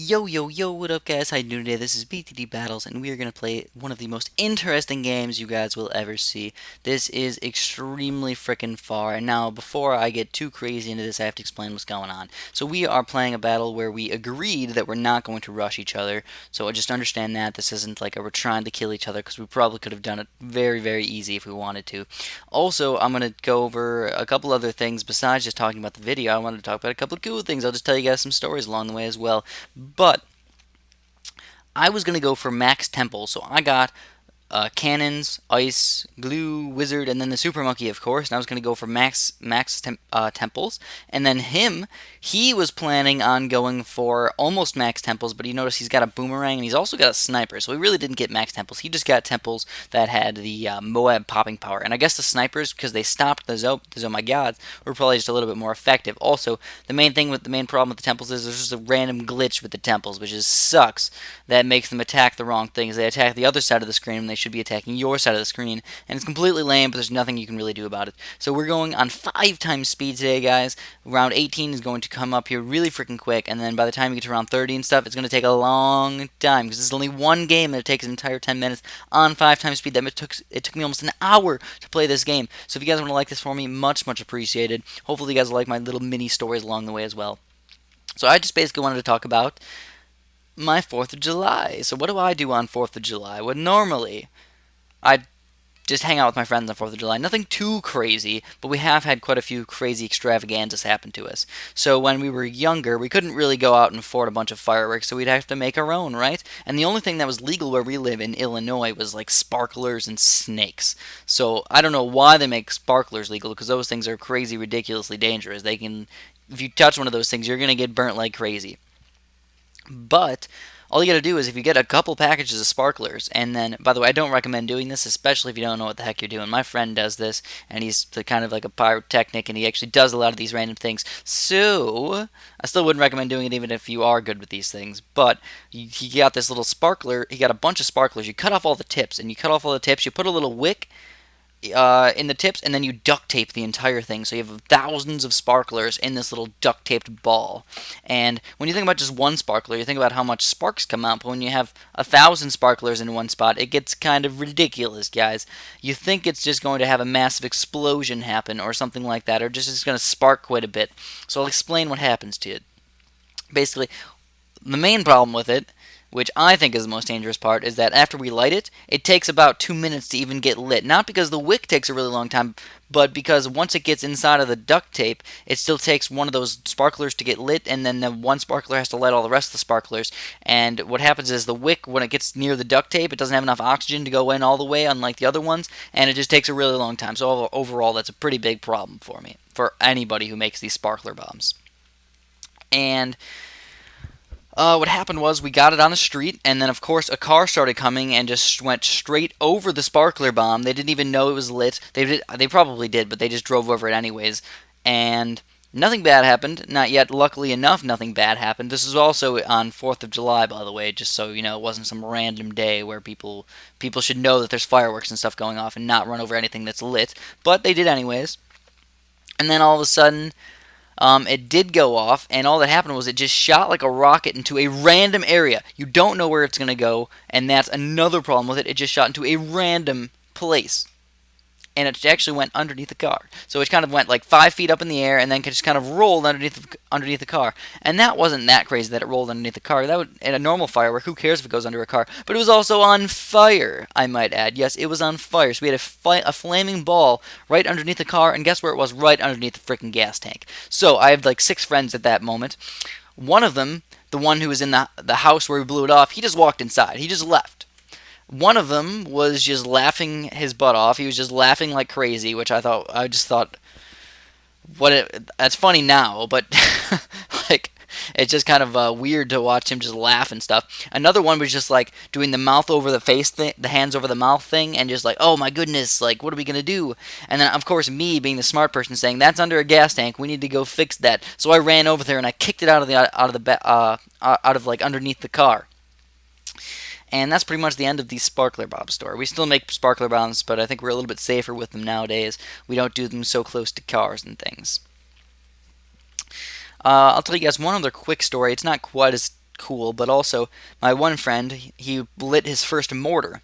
Yo, yo, yo, what up, guys? How you doing today? This is BTD Battles, and we are going to play one of the most interesting games you guys will ever see. This is extremely freaking far, and now, before I get too crazy into this, I have to explain what's going on. So we are playing a battle where we agreed that we're not going to rush each other, so just understand that. This isn't like we're trying to kill each other, because we probably could have done it very, very easy if we wanted to. Also, I'm going to go over a couple other things besides just talking about the video. I wanted to talk about a couple of cool things. I'll just tell you guys some stories along the way as well. But I was going to go for max temple, so I got cannons, ice, glue, wizard, and then the super monkey, of course. And I was going to go for temples. And then he was planning on going for almost max temples, but you notice he's got a boomerang and he's also got a sniper. So he really didn't get max temples. He just got temples that had the Moab popping power. And I guess the snipers, because they stopped the my gods, were probably just a little bit more effective. Also, the main problem with the temples is there's just a random glitch with the temples, which just sucks. That makes them attack the wrong things. They attack the other side of the screen when they should be attacking your side of the screen, and it's completely lame, but there's nothing you can really do about it. So we're going on 5 times speed today, guys. Round 18 is going to come up here really freaking quick, and then by the time you get to round 30 and stuff, it's going to take a long time, because this is only one game, and it takes an entire 10 minutes on 5 times speed. It took me almost an hour to play this game. So if you guys want to like this for me, much, much appreciated. Hopefully you guys will like my little mini stories along the way as well. So I just basically wanted to talk about my 4th of July. So what do I do on 4th of July? Well, normally I just hang out with my friends on 4th of July. Nothing too crazy, but we have had quite a few crazy extravaganzas happen to us. So when we were younger, we couldn't really go out and afford a bunch of fireworks, so we'd have to make our own, right? And the only thing that was legal where we live in Illinois was like sparklers and snakes. So I don't know why they make sparklers legal, because those things are crazy, ridiculously dangerous. If you touch one of those things, you're going to get burnt like crazy. But all you gotta do is if you get a couple packages of sparklers, and then, by the way, I don't recommend doing this, especially if you don't know what the heck you're doing. My friend does this, and he's kind of like a pyrotechnic, and he actually does a lot of these random things. So, I still wouldn't recommend doing it even if you are good with these things. But he got this little sparkler, he got a bunch of sparklers. You cut off all the tips, and you put a little wick in the tips, and then you duct tape the entire thing. So you have thousands of sparklers in this little duct taped ball. And when you think about just one sparkler, you think about how much sparks come out. But when you have 1,000 sparklers in one spot, it gets kind of ridiculous, guys. You think it's just going to have a massive explosion happen or something like that, or just it's going to spark quite a bit. So I'll explain what happens to it. Basically, the main problem with it, which I think is the most dangerous part, is that after we light it, it takes about 2 minutes to even get lit. Not because the wick takes a really long time, but because once it gets inside of the duct tape, it still takes one of those sparklers to get lit, and then the one sparkler has to light all the rest of the sparklers. And what happens is the wick, when it gets near the duct tape, it doesn't have enough oxygen to go in all the way, unlike the other ones, and it just takes a really long time. So overall, that's a pretty big problem for me, for anybody who makes these sparkler bombs. And what happened was we got it on the street, and then of course a car started coming and just went straight over the sparkler bomb. They didn't even know it was lit. They probably did, but they just drove over it anyways. And nothing bad happened. Not yet. Luckily enough, nothing bad happened. This was also on 4th of July, by the way, just so you know, it wasn't some random day where people should know that there's fireworks and stuff going off and not run over anything that's lit. But they did anyways. And then all of a sudden, it did go off, and all that happened was it just shot like a rocket into a random area. You don't know where it's going to go, and that's another problem with it. It just shot into a random place, and it actually went underneath the car. So it kind of went like 5 feet up in the air, and then just kind of rolled underneath the car. And that wasn't that crazy that it rolled underneath the car. That would, in a normal firework, who cares if it goes under a car? But it was also on fire, I might add. Yes, it was on fire. So we had a flaming ball right underneath the car, and guess where it was? Right underneath the freaking gas tank. So I had like 6 friends at that moment. One of them, the one who was in the house where we blew it off, he just walked inside. He just left. One of them was just laughing his butt off. He was just laughing like crazy, which I just thought, that's funny now, but like it's just kind of weird to watch him just laugh and stuff. Another one was just like doing the mouth over the face thing, the hands over the mouth thing, and just like, oh my goodness, like what are we gonna do? And then of course me being the smart person saying that's under a gas tank, we need to go fix that. So I ran over there and I kicked it out of like underneath the car. And that's pretty much the end of the sparkler bomb story. We still make sparkler bombs, but I think we're a little bit safer with them nowadays. We don't do them so close to cars and things. I'll tell you guys one other quick story. It's not quite as cool, but also my one friend, he lit his first mortar.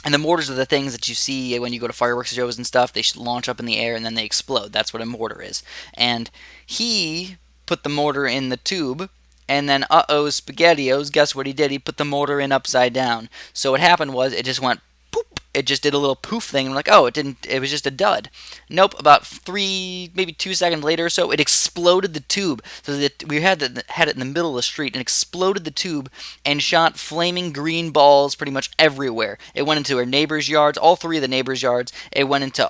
And the mortars are the things that you see when you go to fireworks shows and stuff. They launch up in the air and then they explode. That's what a mortar is. And he put the mortar in the tube, and then spaghettios, guess what he did? He put the mortar in upside down. So what happened was it just went poop. It just did a little poof thing. And I'm like, oh, it didn't. It was just a dud. Nope. About 3, maybe 2 seconds later or so, it exploded the tube. So that we had it in the middle of the street and exploded the tube and shot flaming green balls pretty much everywhere. It went into our neighbors' yards, all three of the neighbors' yards. It went into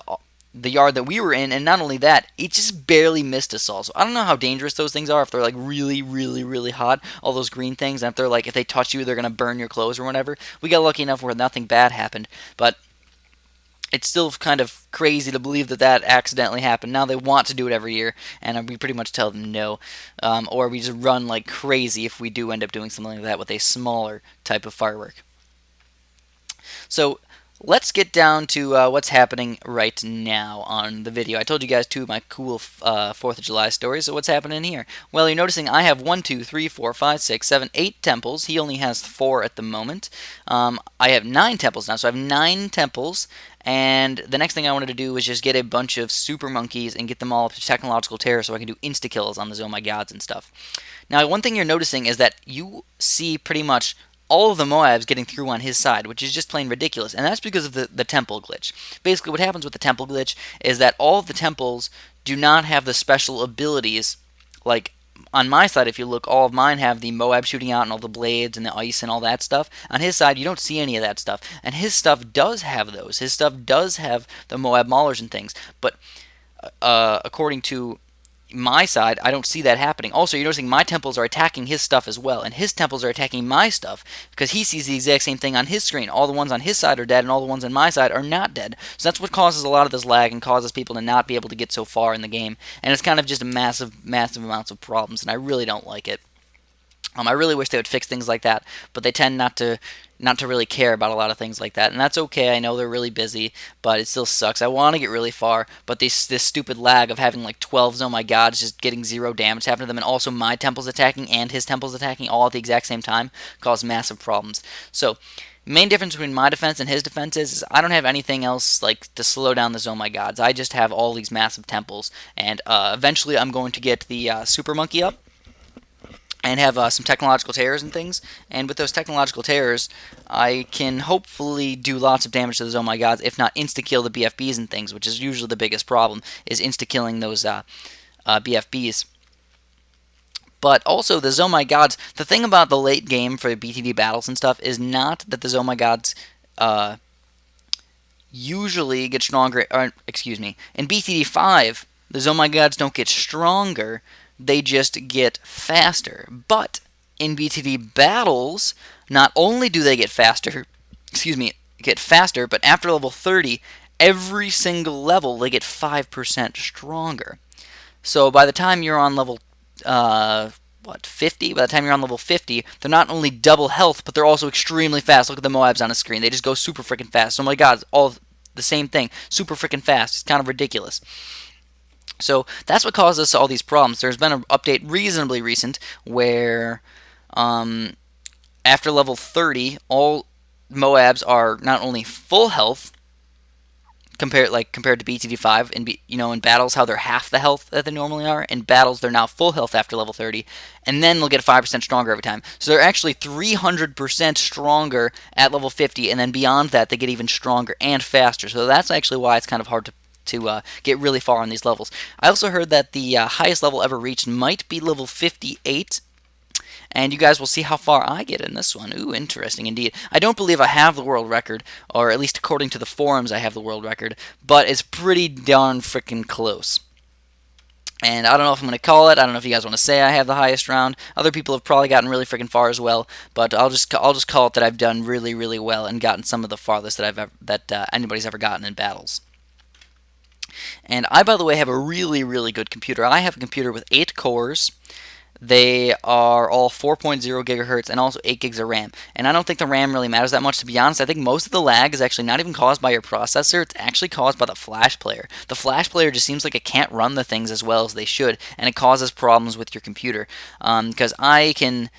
the yard that we were in, and not only that, it just barely missed us all. So I don't know how dangerous those things are, if they're like really, really, really hot, all those green things, and if they're like, if they touch you, they're going to burn your clothes or whatever. We got lucky enough where nothing bad happened, but it's still kind of crazy to believe that that accidentally happened. Now they want to do it every year, and we pretty much tell them no, or we just run like crazy if we do end up doing something like that with a smaller type of firework. So let's get down to what's happening right now on the video. I told you guys two of my cool 4th of July stories, so what's happening here? Well, you're noticing I have 1, 2, 3, 4, 5, 6, 7, 8 temples. He only has 4 at the moment. I have 9 temples now, so I have 9 temples. And the next thing I wanted to do was just get a bunch of super monkeys and get them all up to technological terror so I can do insta-kills on the Oh My Gods and stuff. Now, one thing you're noticing is that you see pretty much all of the Moabs getting through on his side, which is just plain ridiculous, and that's because of the temple glitch. Basically, what happens with the temple glitch is that all of the temples do not have the special abilities. Like, on my side, if you look, all of mine have the Moab shooting out and all the blades and the ice and all that stuff. On his side, you don't see any of that stuff, and his stuff does have those. His stuff does have the Moab maulers and things, but according to my side, I don't see that happening. Also, you're noticing my temples are attacking his stuff as well, and his temples are attacking my stuff, because he sees the exact same thing on his screen. All the ones on his side are dead, and all the ones on my side are not dead. So that's what causes a lot of this lag and causes people to not be able to get so far in the game. And it's kind of just a massive, massive amounts of problems, and I really don't like it. I really wish they would fix things like that, but they tend not to really care about a lot of things like that, and that's okay. I know they're really busy, but it still sucks. I want to get really far, but this stupid lag of having like 12 Oh My Gods just getting 0 damage happen to them, and also my temple's attacking and his temple's attacking all at the exact same time cause massive problems. So main difference between my defense and his defense is I don't have anything else like to slow down the Oh My Gods. I just have all these massive temples, and eventually I'm going to get the Super Monkey up and have some technological terrors and things. And with those technological terrors, I can hopefully do lots of damage to those Oh My Gods, if not insta-kill the BFBs and things, which is usually the biggest problem, is insta-killing those BFBs. But also, the Oh My Gods, the thing about the late game for BTD battles and stuff is not that the Oh My Gods usually get stronger, or excuse me, in BTD 5, the Oh My Gods don't get stronger, they just get faster. But in BTD battles, not only do they get faster, but after level 30, every single level they get 5% stronger. So by the time you're on level 50? By the time you're on level 50, they're not only double health, but they're also extremely fast. Look at the Moabs on the screen. They just go super freaking fast. Oh my god, it's all the same thing. Super freaking fast. It's kind of ridiculous. So that's what caused us all these problems. There's been an update reasonably recent where after level 30, all Moabs are not only full health compared to BTD 5. In battles, how they're half the health that they normally are. In battles, they're now full health after level 30, and then they'll get 5% stronger every time. So they're actually 300% stronger at level 50, and then beyond that, they get even stronger and faster. So that's actually why it's kind of hard to get really far on these levels. I also heard that the highest level ever reached might be level 58, and you guys will see how far I get in this one. Ooh, interesting indeed. I don't believe I have the world record, or at least according to the forums I have the world record, but it's pretty darn freaking close. And I don't know if I'm going to call it. I don't know if you guys want to say I have the highest round. Other people have probably gotten really freaking far as well, but I'll just call it that I've done really, really well and gotten some of the farthest that anybody's ever gotten in battles. And I, by the way, have a really, really good computer. I have a computer with 8 cores. They are all 4.0 gigahertz and also 8 gigs of RAM. And I don't think the RAM really matters that much, to be honest. I think most of the lag is actually not even caused by your processor. It's actually caused by the flash player. The flash player just seems like it can't run the things as well as they should, and it causes problems with your computer. Because I can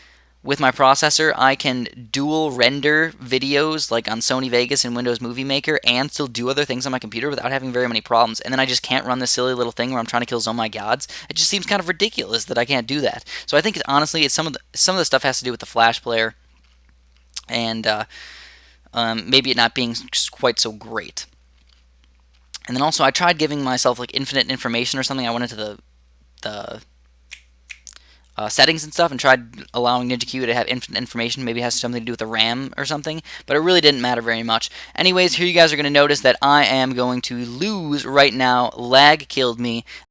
with my processor, I can dual render videos like on Sony Vegas and Windows Movie Maker and still do other things on my computer without having very many problems. And then I just can't run this silly little thing where I'm trying to kill Oh My Gods. It just seems kind of ridiculous that I can't do that. So I think honestly, it's some of the stuff has to do with the Flash player and maybe it not being quite so great. And then also I tried giving myself like infinite information or something. I went into the settings and stuff and tried allowing NinjaQ to have infinite information. Maybe it has something to do with the RAM or something, but it really didn't matter very much. Anyways, here you guys are going to notice that I am going to lose right now. Lag killed me.